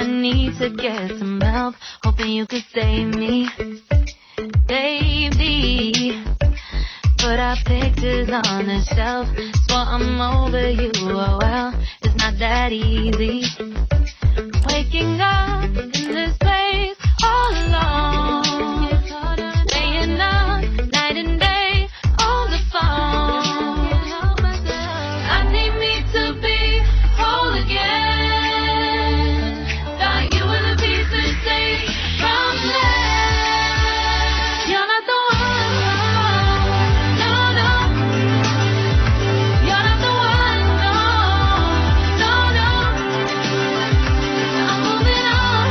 need to get some help, hoping you could save me, baby. Put our pictures on the shelf, swore I'm over you, oh well, it's not that easy. Waking up in this place all alone, staying up night and day on the phone. I need me to be whole again. Thought you were the piece to take from there. You're not the one, no, no. You're not the one, no, no, no. I'm moving on,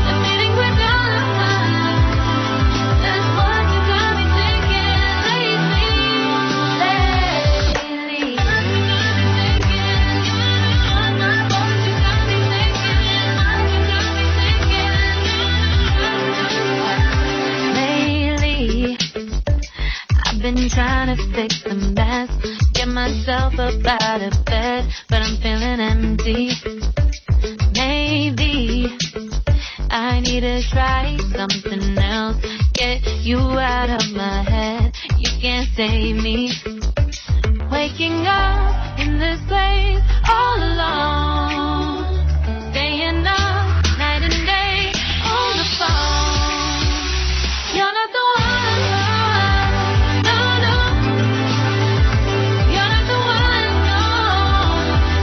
the meeting we're done. That's what you got me thinking lately. Lately, I've been trying to fix the mess, get myself up out of bed, but I'm feeling empty. Maybe I need to try something else, get you out of my head. You can't save me. Waking up in this place all alone, staying up night and day on the phone. You're not the one, no, no. You're not the one, no,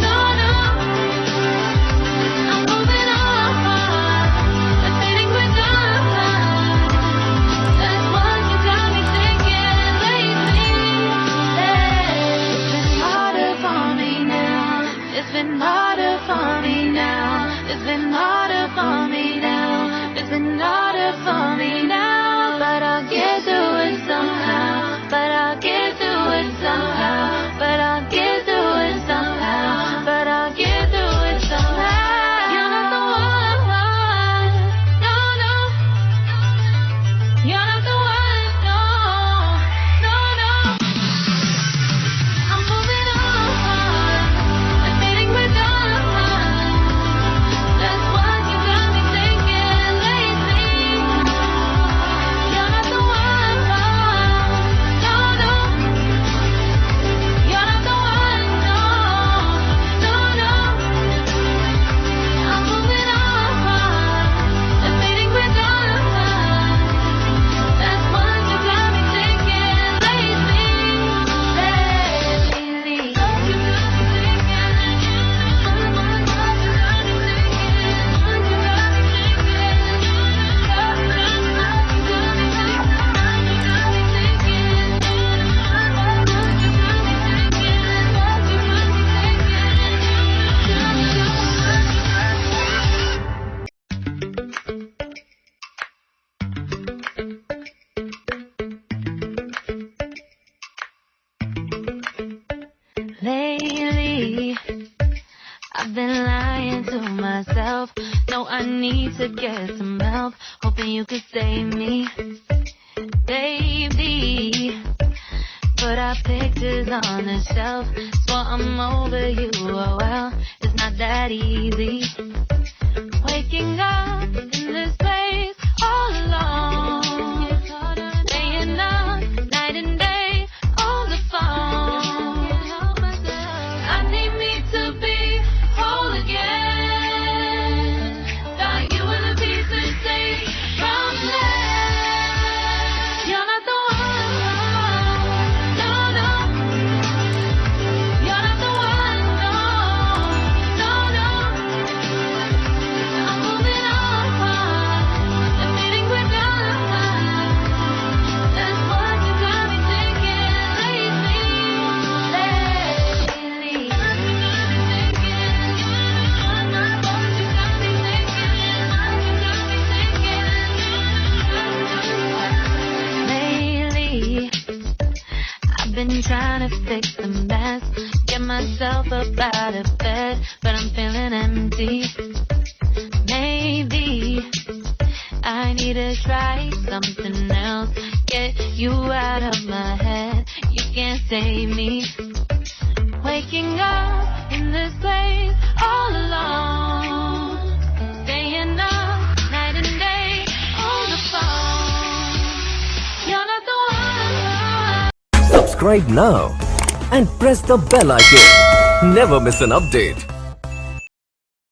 no, no. I'm moving on, the feeling we're done. That's what you got me thinking lately. It's been harder for me now. It's been harder for me now. It's been harder for me now. It's been harder for me now. But I'll get through it somehow. But I'll get through it somehow. But I'll get through it somehow. But I'll get through it somehow. You're not the one, no, no. You're not the one, no, no, no. I'm moving on, the feeling we're done. That's what you got me thinking lately. You're not the one, no, no. You're not the one, no, no, no. I'm moving on, the feeling we're done. That's what you got me thinking lately. Lately, I've been lying to myself. No, I need to get some help, hoping you could save me, baby. Put our pictures on the shelf, swore I'm over you, oh well, it's not that easy. Waking up in this place all alone, staying up night and day on the phone. I need me to be whole again. Thought you were the piece to take from there. You're not the one, no, no. You're not the one, no, no, no. I'm moving on, the feeling we're done. That's what you got me thinking lately. Lately, I've been trying to fix the mess, get myself up out of bed, but I'm feeling empty. Maybe I need to try something else, get you out of my head. You can't save me. Waking up in this place all alone, subscribe now and press the bell icon. Never miss an update.